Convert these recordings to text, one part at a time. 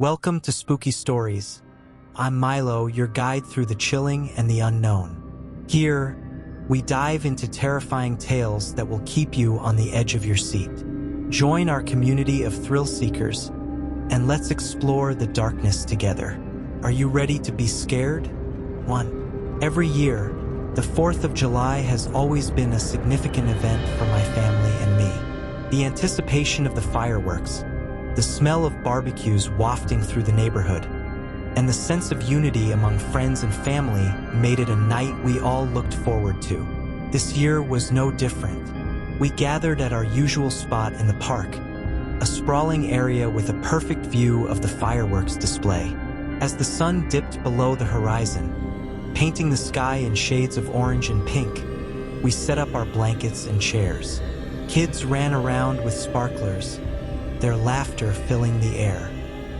Welcome to Spooky Stories. I'm Milo, your guide through the chilling and the unknown. Here, we dive into terrifying tales that will keep you on the edge of your seat. Join our community of thrill seekers, and let's explore the darkness together. Are you ready to be scared? 1. Every year, the 4th of July has always been a significant event for my family and me. The anticipation of the fireworks, the smell of barbecues wafting through the neighborhood, and the sense of unity among friends and family made it a night we all looked forward to. This year was no different. We gathered at our usual spot in the park, a sprawling area with a perfect view of the fireworks display. As the sun dipped below the horizon, painting the sky in shades of orange and pink, we set up our blankets and chairs. Kids ran around with sparklers, their laughter filling the air.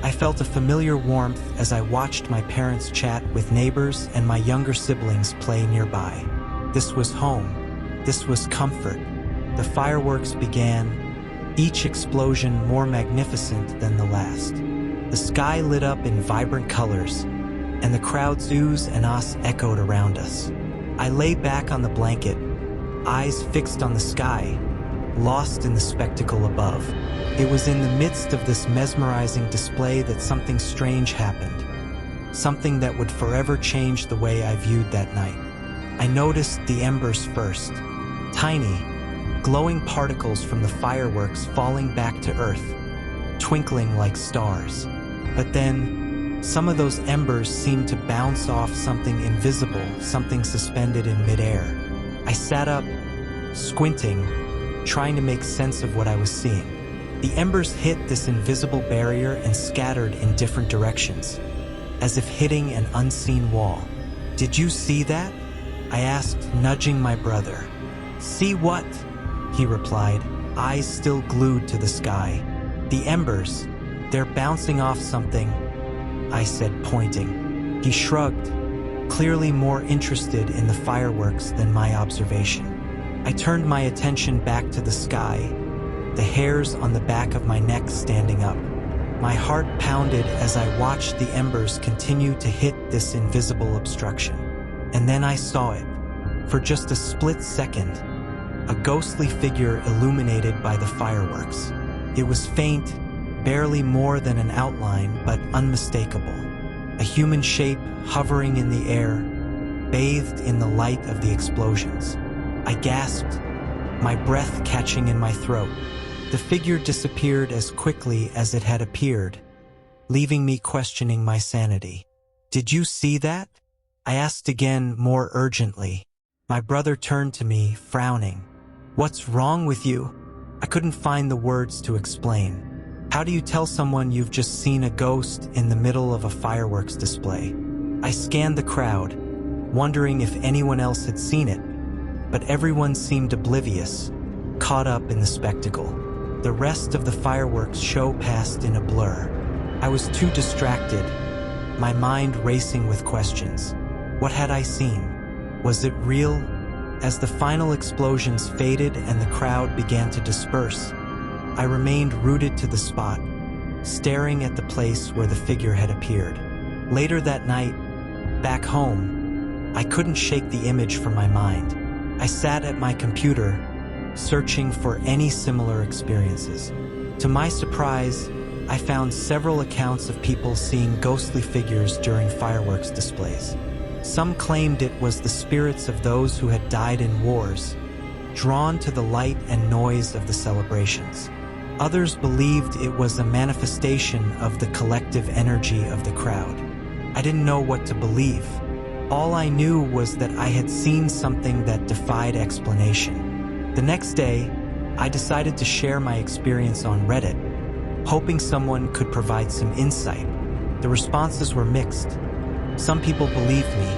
I felt a familiar warmth as I watched my parents chat with neighbors and my younger siblings play nearby. This was home. This was comfort. The fireworks began, each explosion more magnificent than the last. The sky lit up in vibrant colors, and the crowd's oohs and ahs echoed around us. I lay back on the blanket, eyes fixed on the sky, lost in the spectacle above. It was in the midst of this mesmerizing display that something strange happened, something that would forever change the way I viewed that night. I noticed the embers first, tiny, glowing particles from the fireworks falling back to earth, twinkling like stars. But then, some of those embers seemed to bounce off something invisible, something suspended in midair. I sat up, squinting, trying to make sense of what I was seeing. The embers hit this invisible barrier and scattered in different directions, as if hitting an unseen wall. "Did you see that?" I asked, nudging my brother. "See what?" he replied, eyes still glued to the sky. "The embers, they're bouncing off something," I said, pointing. He shrugged, clearly more interested in the fireworks than my observation. I turned my attention back to the sky, the hairs on the back of my neck standing up. My heart pounded as I watched the embers continue to hit this invisible obstruction. And then I saw it. For just a split second, a ghostly figure illuminated by the fireworks. It was faint, barely more than an outline, but unmistakable. A human shape hovering in the air, bathed in the light of the explosions. I gasped, my breath catching in my throat. The figure disappeared as quickly as it had appeared, leaving me questioning my sanity. "Did you see that?" I asked again, more urgently. My brother turned to me, frowning. "What's wrong with you?" I couldn't find the words to explain. How do you tell someone you've just seen a ghost in the middle of a fireworks display? I scanned the crowd, wondering if anyone else had seen it, but everyone seemed oblivious, caught up in the spectacle. The rest of the fireworks show passed in a blur. I was too distracted, my mind racing with questions. What had I seen? Was it real? As the final explosions faded and the crowd began to disperse, I remained rooted to the spot, staring at the place where the figure had appeared. Later that night, back home, I couldn't shake the image from my mind. I sat at my computer, searching for any similar experiences. To my surprise, I found several accounts of people seeing ghostly figures during fireworks displays. Some claimed it was the spirits of those who had died in wars, drawn to the light and noise of the celebrations. Others believed it was a manifestation of the collective energy of the crowd. I didn't know what to believe. All I knew was that I had seen something that defied explanation. The next day, I decided to share my experience on Reddit, hoping someone could provide some insight. The responses were mixed. Some people believed me,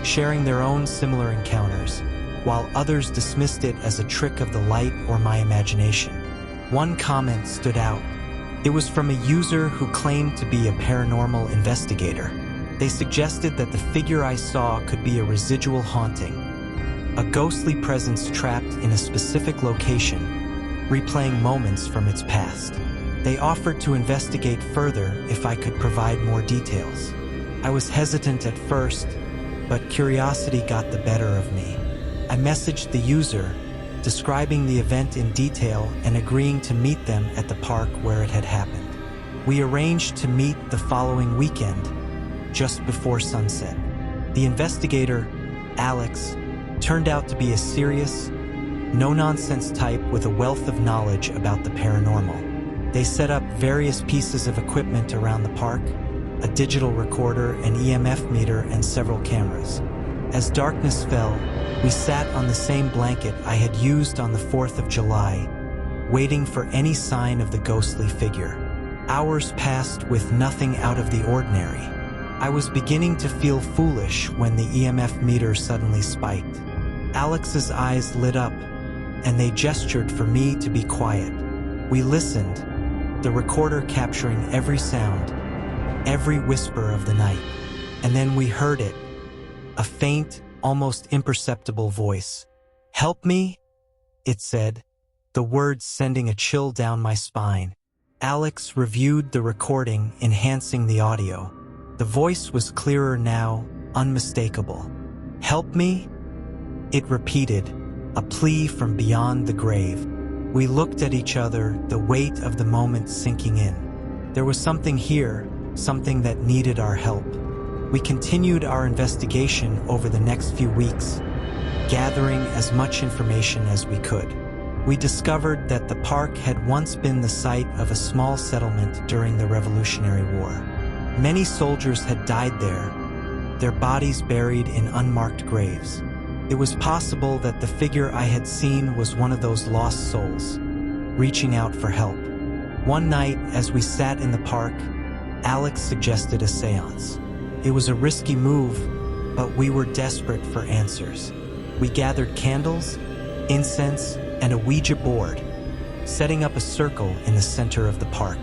sharing their own similar encounters, while others dismissed it as a trick of the light or my imagination. One comment stood out. It was from a user who claimed to be a paranormal investigator. They suggested that the figure I saw could be a residual haunting, a ghostly presence trapped in a specific location, replaying moments from its past. They offered to investigate further if I could provide more details. I was hesitant at first, but curiosity got the better of me. I messaged the user, describing the event in detail and agreeing to meet them at the park where it had happened. We arranged to meet the following weekend, just before sunset. The investigator, Alex, turned out to be a serious, no-nonsense type with a wealth of knowledge about the paranormal. They set up various pieces of equipment around the park, a digital recorder, an EMF meter, and several cameras. As darkness fell, we sat on the same blanket I had used on the 4th of July, waiting for any sign of the ghostly figure. Hours passed with nothing out of the ordinary. I was beginning to feel foolish when the EMF meter suddenly spiked. Alex's eyes lit up, and they gestured for me to be quiet. We listened, the recorder capturing every sound, every whisper of the night. And then we heard it, a faint, almost imperceptible voice. "Help me," it said, the words sending a chill down my spine. Alex reviewed the recording, enhancing the audio. The voice was clearer now, unmistakable. "Help me?" It repeated, a plea from beyond the grave. We looked at each other, the weight of the moment sinking in. There was something here, something that needed our help. We continued our investigation over the next few weeks, gathering as much information as we could. We discovered that the park had once been the site of a small settlement during the Revolutionary War. Many soldiers had died there, their bodies buried in unmarked graves. It was possible that the figure I had seen was one of those lost souls, reaching out for help. One night, as we sat in the park, Alex suggested a seance. It was a risky move, but we were desperate for answers. We gathered candles, incense, and a Ouija board, setting up a circle in the center of the park.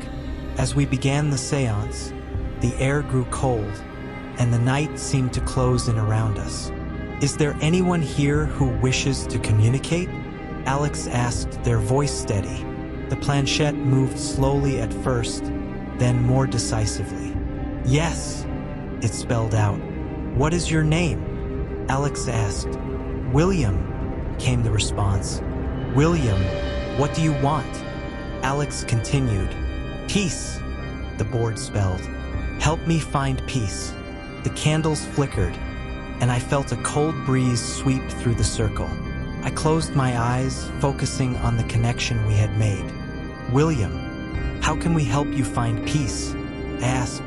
As we began the seance, the air grew cold, and the night seemed to close in around us. "Is there anyone here who wishes to communicate?" Alex asked, their voice steady. The planchette moved slowly at first, then more decisively. "Yes," it spelled out. "What is your name?" Alex asked. "William," came the response. "William, what do you want?" Alex continued. "Peace," the board spelled. "Help me find peace." The candles flickered, and I felt a cold breeze sweep through the circle. I closed my eyes, focusing on the connection we had made. "William, how can we help you find peace?" I asked.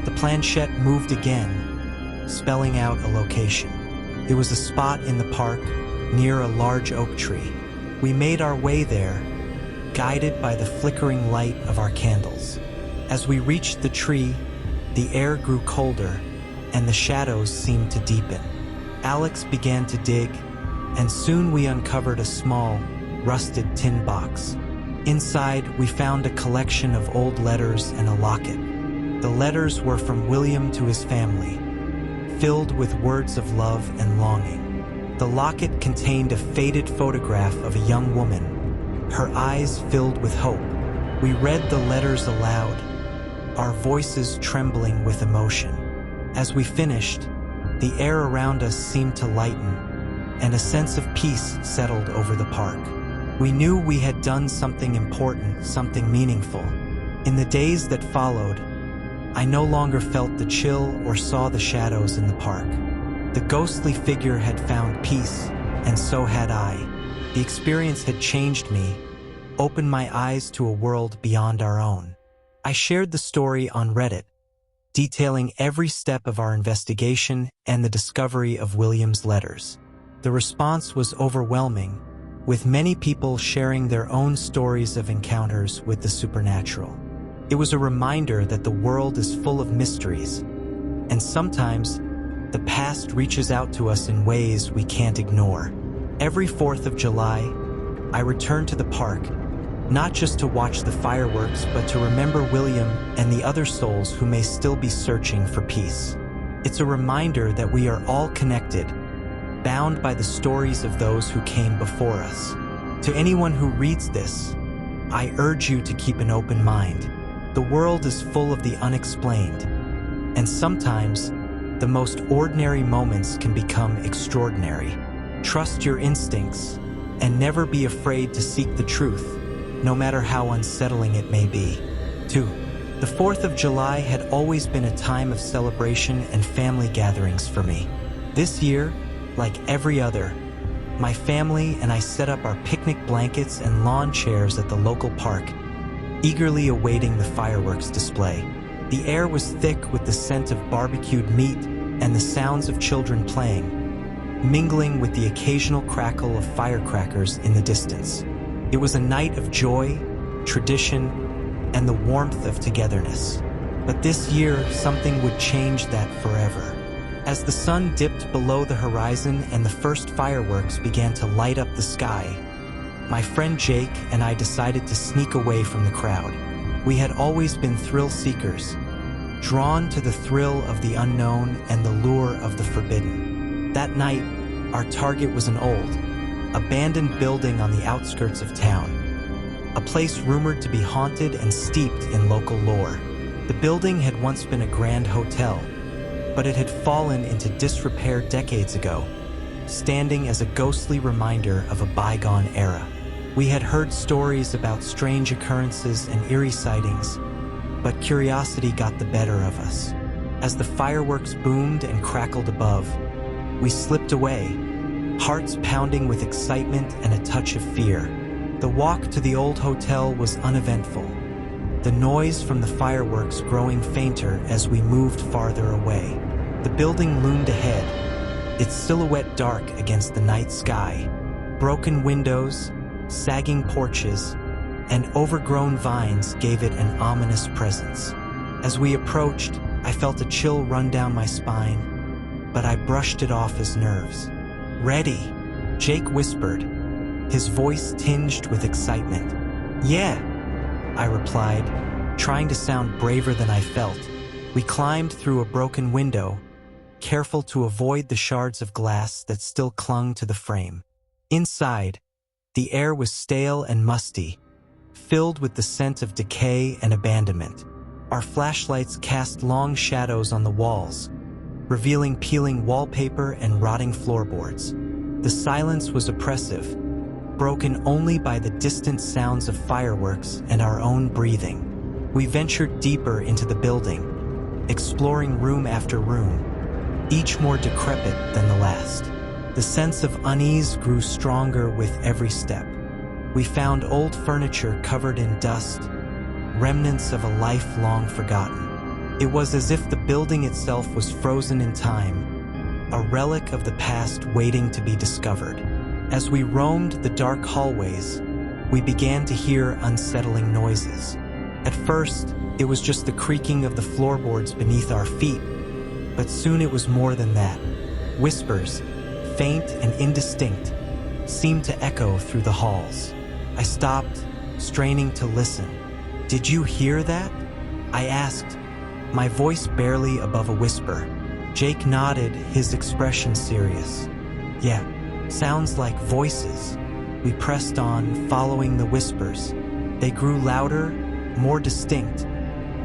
The planchette moved again, spelling out a location. It was a spot in the park, near a large oak tree. We made our way there, guided by the flickering light of our candles. As we reached the tree, the air grew colder, and the shadows seemed to deepen. Alex began to dig, and soon we uncovered a small, rusted tin box. Inside, we found a collection of old letters and a locket. The letters were from William to his family, filled with words of love and longing. The locket contained a faded photograph of a young woman, her eyes filled with hope. We read the letters aloud, our voices trembling with emotion. As we finished, the air around us seemed to lighten, and a sense of peace settled over the park. We knew we had done something important, something meaningful. In the days that followed, I no longer felt the chill or saw the shadows in the park. The ghostly figure had found peace, and so had I. The experience had changed me, opened my eyes to a world beyond our own. I shared the story on Reddit, detailing every step of our investigation and the discovery of William's letters. The response was overwhelming, with many people sharing their own stories of encounters with the supernatural. It was a reminder that the world is full of mysteries, and sometimes the past reaches out to us in ways we can't ignore. Every 4th of July, I returned to the park, not just to watch the fireworks, but to remember William and the other souls who may still be searching for peace. It's a reminder that we are all connected, bound by the stories of those who came before us. To anyone who reads this, I urge you to keep an open mind. The world is full of the unexplained, and sometimes the most ordinary moments can become extraordinary. Trust your instincts and never be afraid to seek the truth, no matter how unsettling it may be. 2. The 4th of July had always been a time of celebration and family gatherings for me. This year, like every other, my family and I set up our picnic blankets and lawn chairs at the local park, eagerly awaiting the fireworks display. The air was thick with the scent of barbecued meat and the sounds of children playing, mingling with the occasional crackle of firecrackers in the distance. It was a night of joy, tradition, and the warmth of togetherness. But this year, something would change that forever. As the sun dipped below the horizon and the first fireworks began to light up the sky, my friend Jake and I decided to sneak away from the crowd. We had always been thrill seekers, drawn to the thrill of the unknown and the lure of the forbidden. That night, our target was an old, abandoned building on the outskirts of town, a place rumored to be haunted and steeped in local lore. The building had once been a grand hotel, but it had fallen into disrepair decades ago, standing as a ghostly reminder of a bygone era. We had heard stories about strange occurrences and eerie sightings, but curiosity got the better of us. As the fireworks boomed and crackled above, we slipped away, hearts pounding with excitement and a touch of fear. The walk to the old hotel was uneventful, the noise from the fireworks growing fainter as we moved farther away. The building loomed ahead, its silhouette dark against the night sky. Broken windows, sagging porches, and overgrown vines gave it an ominous presence. As we approached, I felt a chill run down my spine, but I brushed it off as nerves. "Ready?" Jake whispered, his voice tinged with excitement. "Yeah," I replied, trying to sound braver than I felt. We climbed through a broken window, careful to avoid the shards of glass that still clung to the frame. Inside, the air was stale and musty, filled with the scent of decay and abandonment. Our flashlights cast long shadows on the walls, revealing peeling wallpaper and rotting floorboards. The silence was oppressive, broken only by the distant sounds of fireworks and our own breathing. We ventured deeper into the building, exploring room after room, each more decrepit than the last. The sense of unease grew stronger with every step. We found old furniture covered in dust, remnants of a life long forgotten. It was as if the building itself was frozen in time, a relic of the past waiting to be discovered. As we roamed the dark hallways, we began to hear unsettling noises. At first, it was just the creaking of the floorboards beneath our feet, but soon it was more than that. Whispers, faint and indistinct, seemed to echo through the halls. I stopped, straining to listen. "Did you hear that?" I asked, my voice barely above a whisper. Jake nodded, his expression serious. "Yeah, sounds like voices." We pressed on, following the whispers. They grew louder, more distinct,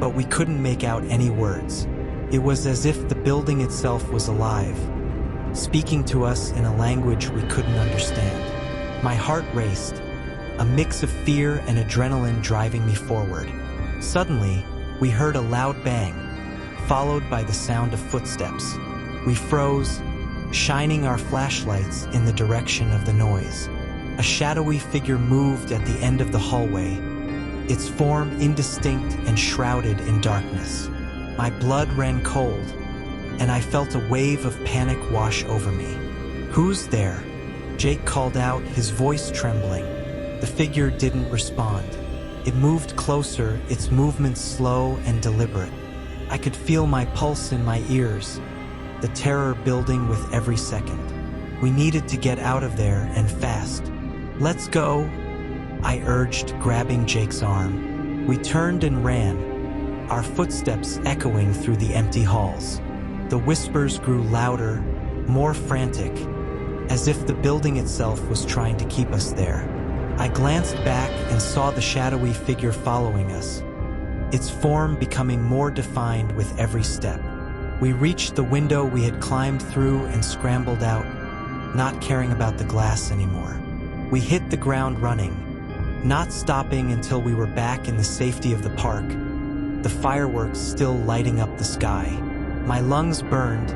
but we couldn't make out any words. It was as if the building itself was alive, speaking to us in a language we couldn't understand. My heart raced, a mix of fear and adrenaline driving me forward. Suddenly, we heard a loud bang, followed by the sound of footsteps. We froze, shining our flashlights in the direction of the noise. A shadowy figure moved at the end of the hallway, its form indistinct and shrouded in darkness. My blood ran cold, and I felt a wave of panic wash over me. "Who's there?" Jake called out, his voice trembling. The figure didn't respond. It moved closer, its movements slow and deliberate. I could feel my pulse in my ears, the terror building with every second. We needed to get out of there, and fast. "Let's go," I urged, grabbing Jake's arm. We turned and ran, our footsteps echoing through the empty halls. The whispers grew louder, more frantic, as if the building itself was trying to keep us there. I glanced back and saw the shadowy figure following us, its form becoming more defined with every step. We reached the window we had climbed through and scrambled out, not caring about the glass anymore. We hit the ground running, not stopping until we were back in the safety of the park, the fireworks still lighting up the sky. My lungs burned,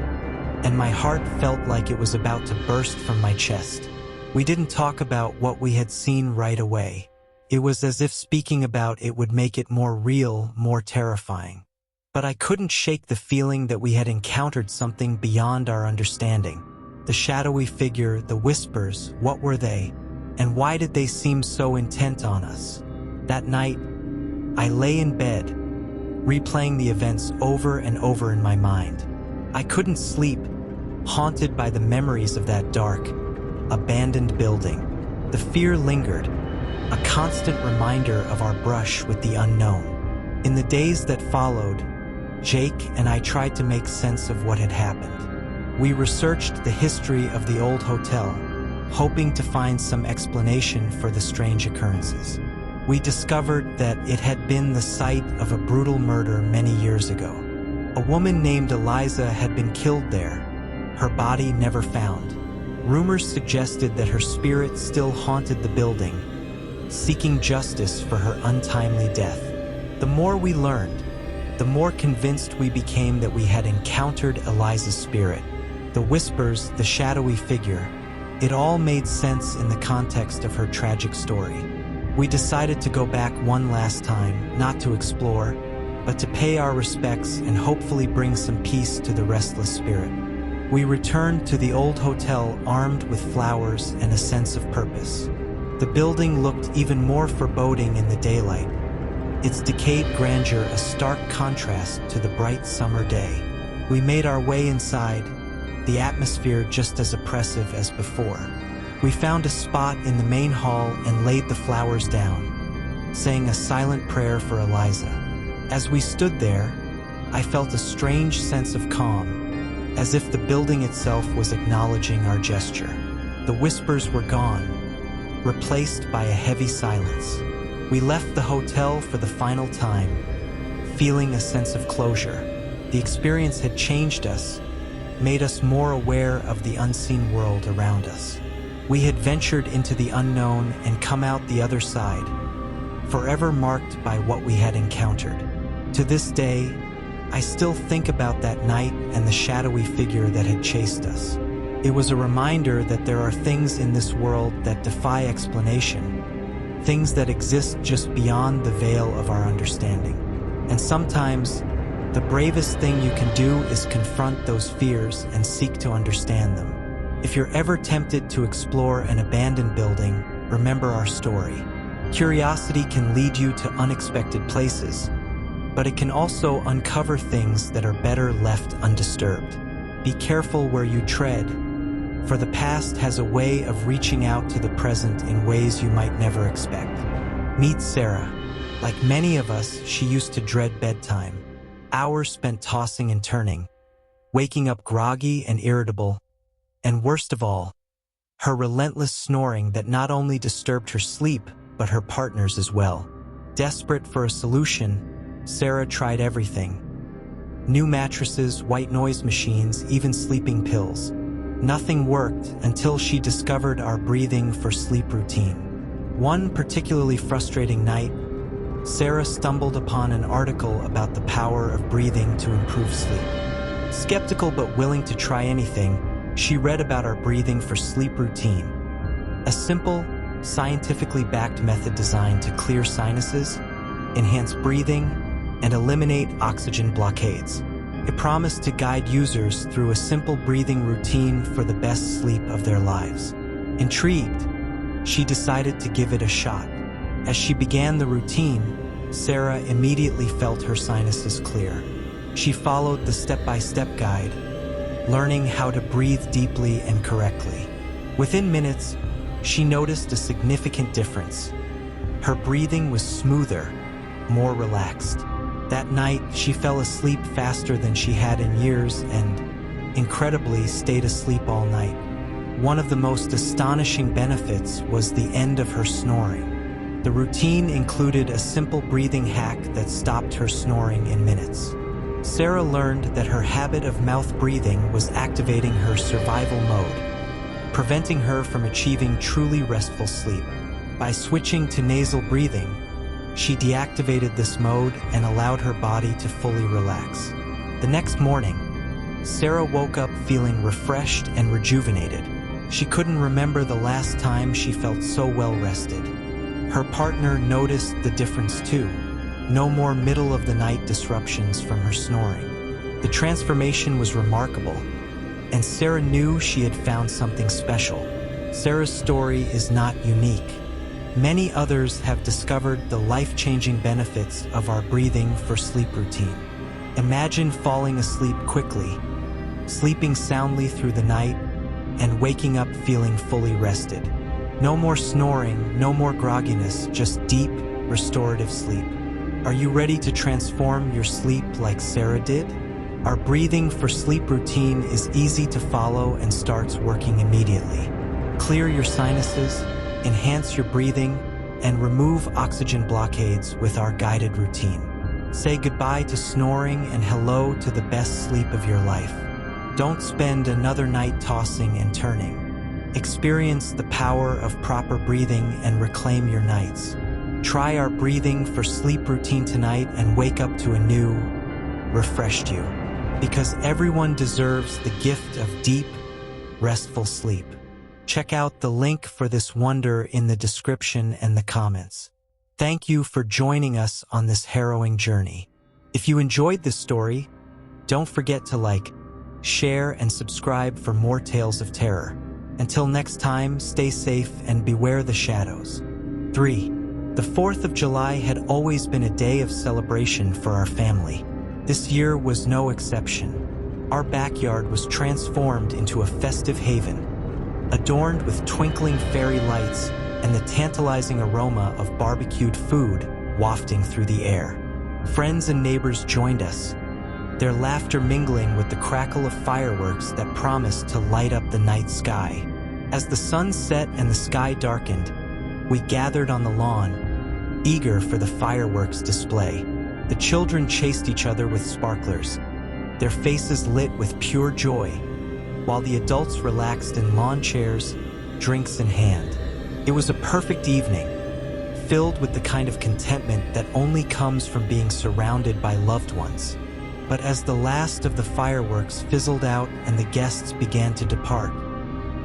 and my heart felt like it was about to burst from my chest. We didn't talk about what we had seen right away. It was as if speaking about it would make it more real, more terrifying. But I couldn't shake the feeling that we had encountered something beyond our understanding. The shadowy figure, the whispers, what were they? And why did they seem so intent on us? That night, I lay in bed, replaying the events over and over in my mind. I couldn't sleep, haunted by the memories of that dark, abandoned building. The fear lingered, a constant reminder of our brush with the unknown. In the days that followed, Jake and I tried to make sense of what had happened. We researched the history of the old hotel, hoping to find some explanation for the strange occurrences. We discovered that it had been the site of a brutal murder many years ago. A woman named Eliza had been killed there, her body never found. Rumors suggested that her spirit still haunted the building, seeking justice for her untimely death. The more we learned, the more convinced we became that we had encountered Eliza's spirit. The whispers, the shadowy figure, it all made sense in the context of her tragic story. We decided to go back one last time, not to explore, but to pay our respects and hopefully bring some peace to the restless spirit. We returned to the old hotel armed with flowers and a sense of purpose. The building looked even more foreboding in the daylight, its decayed grandeur a stark contrast to the bright summer day. We made our way inside, the atmosphere just as oppressive as before. We found a spot in the main hall and laid the flowers down, saying a silent prayer for Eliza. As we stood there, I felt a strange sense of calm, as if the building itself was acknowledging our gesture. The whispers were gone, replaced by a heavy silence. We left the hotel for the final time, feeling a sense of closure. The experience had changed us, made us more aware of the unseen world around us. We had ventured into the unknown and come out the other side, forever marked by what we had encountered. To this day, I still think about that night and the shadowy figure that had chased us. It was a reminder that there are things in this world that defy explanation, things that exist just beyond the veil of our understanding. And sometimes, the bravest thing you can do is confront those fears and seek to understand them. If you're ever tempted to explore an abandoned building, remember our story. Curiosity can lead you to unexpected places, but it can also uncover things that are better left undisturbed. Be careful where you tread, for the past has a way of reaching out to the present in ways you might never expect. Meet Sarah. Like many of us, she used to dread bedtime, hours spent tossing and turning, waking up groggy and irritable, and worst of all, her relentless snoring that not only disturbed her sleep, but her partner's as well. Desperate for a solution, Sarah tried everything. New mattresses, white noise machines, even sleeping pills. Nothing worked until she discovered our breathing for sleep routine. One particularly frustrating night, Sarah stumbled upon an article about the power of breathing to improve sleep. Skeptical but willing to try anything, she read about our breathing for sleep routine, a simple, scientifically backed method designed to clear sinuses, enhance breathing, and eliminate oxygen blockades. It promised to guide users through a simple breathing routine for the best sleep of their lives. Intrigued, she decided to give it a shot. As she began the routine, Sarah immediately felt her sinuses clear. She followed the step-by-step guide, learning how to breathe deeply and correctly. Within minutes, she noticed a significant difference. Her breathing was smoother, more relaxed. That night, she fell asleep faster than she had in years and, incredibly, stayed asleep all night. one of the most astonishing benefits was the end of her snoring. The routine included a simple breathing hack that stopped her snoring in minutes. Sarah learned that her habit of mouth breathing was activating her survival mode, preventing her from achieving truly restful sleep. By switching to nasal breathing, she deactivated this mode and allowed her body to fully relax. The next morning, Sarah woke up feeling refreshed and rejuvenated. She couldn't remember the last time she felt so well rested. Her partner noticed the difference too. No more middle-of-the-night disruptions from her snoring. The transformation was remarkable, and Sarah knew she had found something special. Sarah's story is not unique. Many others have discovered the life-changing benefits of our breathing for sleep routine. Imagine falling asleep quickly, sleeping soundly through the night, and waking up feeling fully rested. No more snoring, no more grogginess, just deep, restorative sleep. Are you ready to transform your sleep like Sarah did? Our breathing for sleep routine is easy to follow and starts working immediately. Clear your sinuses, enhance your breathing, and remove oxygen blockades with our guided routine. Say goodbye to snoring and hello to the best sleep of your life. Don't spend another night tossing and turning. Experience the power of proper breathing and reclaim your nights. Try our breathing for sleep routine tonight and wake up to a new, refreshed you. Because everyone deserves the gift of deep, restful sleep. Check out the link for this wonder in the description and the comments. Thank you for joining us on this harrowing journey. If you enjoyed this story, don't forget to like, share, and subscribe for more tales of terror. Until next time, stay safe and beware the shadows. 3. The 4th of July had always been a day of celebration for our family. This year was no exception. Our backyard was transformed into a festive haven, adorned with twinkling fairy lights and the tantalizing aroma of barbecued food wafting through the air. Friends and neighbors joined us, their laughter mingling with the crackle of fireworks that promised to light up the night sky. As the sun set and the sky darkened, we gathered on the lawn, eager for the fireworks display. The children chased each other with sparklers, their faces lit with pure joy, while the adults relaxed in lawn chairs, drinks in hand. It was a perfect evening, filled with the kind of contentment that only comes from being surrounded by loved ones. But as the last of the fireworks fizzled out and the guests began to depart,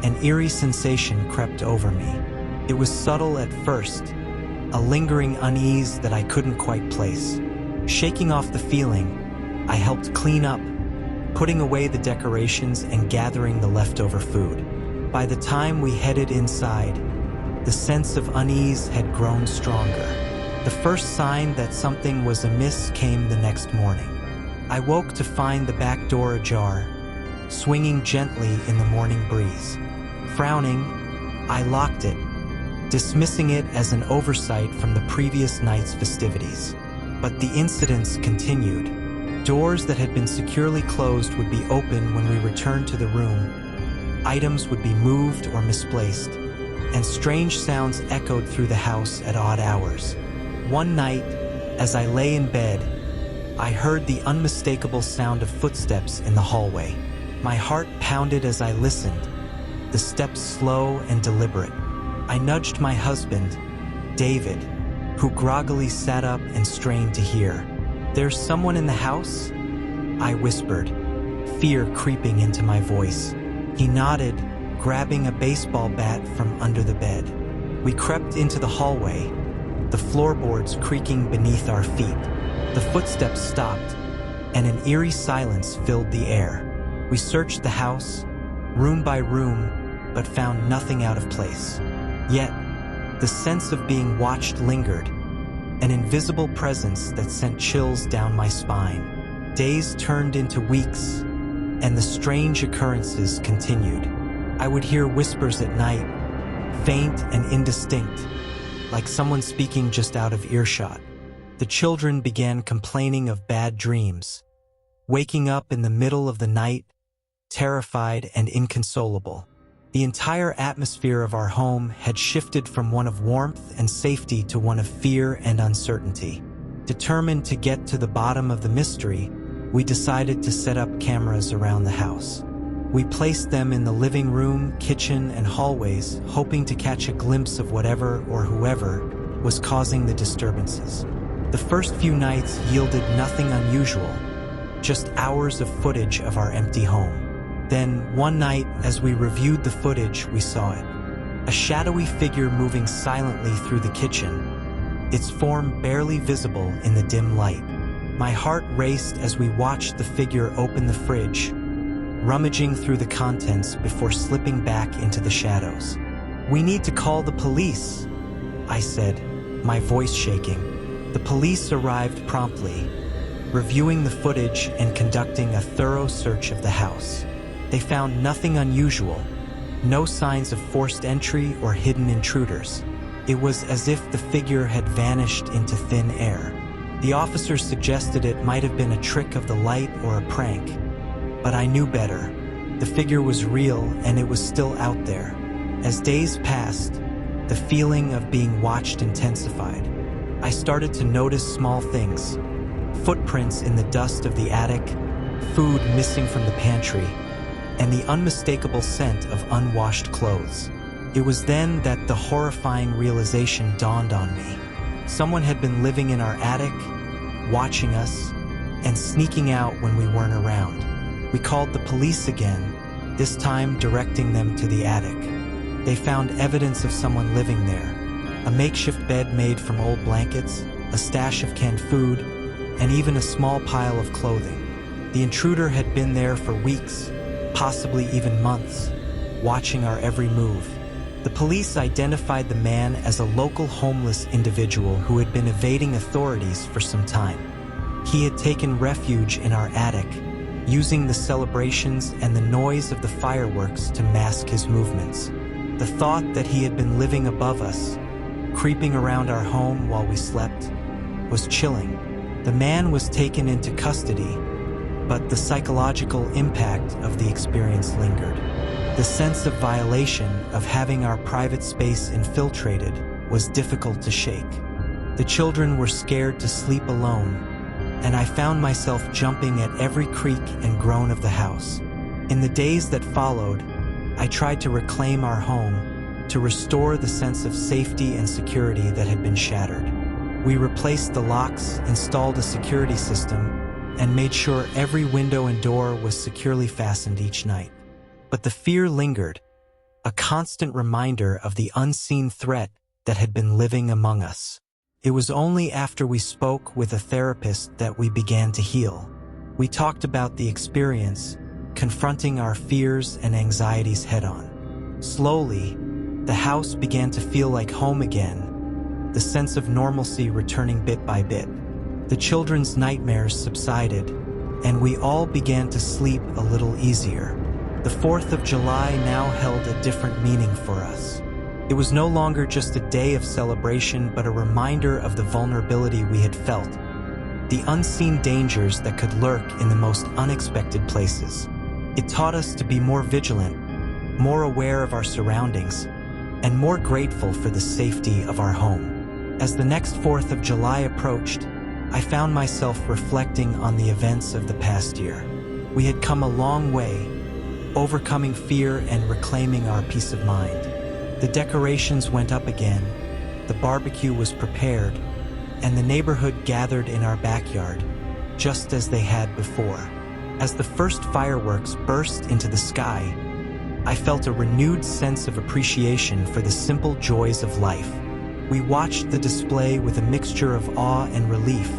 an eerie sensation crept over me. It was subtle at first, a lingering unease that I couldn't quite place. Shaking off the feeling, I helped clean up, putting away the decorations and gathering the leftover food. By the time we headed inside, the sense of unease had grown stronger. The first sign that something was amiss came the next morning. I woke to find the back door ajar, swinging gently in the morning breeze. Frowning, I locked it, dismissing it as an oversight from the previous night's festivities. But the incidents continued. Doors that had been securely closed would be open when we returned to the room. Items would be moved or misplaced, and strange sounds echoed through the house at odd hours. One night, as I lay in bed, I heard the unmistakable sound of footsteps in the hallway. My heart pounded as I listened, the steps slow and deliberate. I nudged my husband, David, who groggily sat up and strained to hear. "There's someone in the house?" I whispered, fear creeping into my voice. He nodded, grabbing a baseball bat from under the bed. We crept into the hallway, the floorboards creaking beneath our feet. The footsteps stopped, and an eerie silence filled the air. We searched the house, room by room, but found nothing out of place. Yet, the sense of being watched lingered, an invisible presence that sent chills down my spine. Days turned into weeks, and the strange occurrences continued. I would hear whispers at night, faint and indistinct, like someone speaking just out of earshot. The children began complaining of bad dreams, waking up in the middle of the night, terrified and inconsolable. The entire atmosphere of our home had shifted from one of warmth and safety to one of fear and uncertainty. Determined to get to the bottom of the mystery, we decided to set up cameras around the house. We placed them in the living room, kitchen, and hallways, hoping to catch a glimpse of whatever or whoever was causing the disturbances. The first few nights yielded nothing unusual, just hours of footage of our empty home. Then, one night, as we reviewed the footage, we saw it. A shadowy figure moving silently through the kitchen, its form barely visible in the dim light. My heart raced as we watched the figure open the fridge, rummaging through the contents before slipping back into the shadows. "We need to call the police," I said, my voice shaking. The police arrived promptly, reviewing the footage and conducting a thorough search of the house. They found nothing unusual, no signs of forced entry or hidden intruders. It was as if the figure had vanished into thin air. The officers suggested it might have been a trick of the light or a prank, but I knew better. The figure was real and it was still out there. As days passed, the feeling of being watched intensified. I started to notice small things: footprints in the dust of the attic, food missing from the pantry, and the unmistakable scent of unwashed clothes. It was then that the horrifying realization dawned on me. Someone had been living in our attic, watching us, and sneaking out when we weren't around. We called the police again, this time directing them to the attic. They found evidence of someone living there: a makeshift bed made from old blankets, a stash of canned food, and even a small pile of clothing. The intruder had been there for weeks, possibly even months, watching our every move. The police identified the man as a local homeless individual who had been evading authorities for some time. He had taken refuge in our attic, using the celebrations and the noise of the fireworks to mask his movements. The thought that he had been living above us, creeping around our home while we slept, was chilling. The man was taken into custody, but the psychological impact of the experience lingered. The sense of violation of having our private space infiltrated was difficult to shake. The children were scared to sleep alone, and I found myself jumping at every creak and groan of the house. In the days that followed, I tried to reclaim our home, to restore the sense of safety and security that had been shattered. We replaced the locks, installed a security system, and made sure every window and door was securely fastened each night. But the fear lingered, a constant reminder of the unseen threat that had been living among us. It was only after we spoke with a therapist that we began to heal. We talked about the experience, confronting our fears and anxieties head-on. Slowly, the house began to feel like home again, the sense of normalcy returning bit by bit. The children's nightmares subsided, and we all began to sleep a little easier. The 4th of July now held a different meaning for us. It was no longer just a day of celebration, but a reminder of the vulnerability we had felt, the unseen dangers that could lurk in the most unexpected places. It taught us to be more vigilant, more aware of our surroundings, and more grateful for the safety of our home. As the next 4th of July approached, I found myself reflecting on the events of the past year. We had come a long way, overcoming fear and reclaiming our peace of mind. The decorations went up again, the barbecue was prepared, and the neighborhood gathered in our backyard, just as they had before. As the first fireworks burst into the sky, I felt a renewed sense of appreciation for the simple joys of life. We watched the display with a mixture of awe and relief,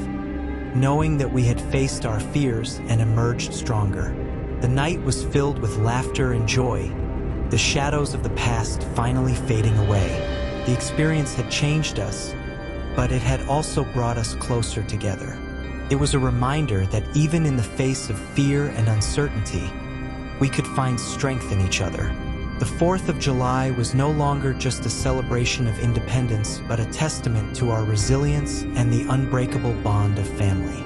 knowing that we had faced our fears and emerged stronger. The night was filled with laughter and joy, the shadows of the past finally fading away. The experience had changed us, but it had also brought us closer together. It was a reminder that even in the face of fear and uncertainty, we could find strength in each other. The 4th of July was no longer just a celebration of independence, but a testament to our resilience and the unbreakable bond of family.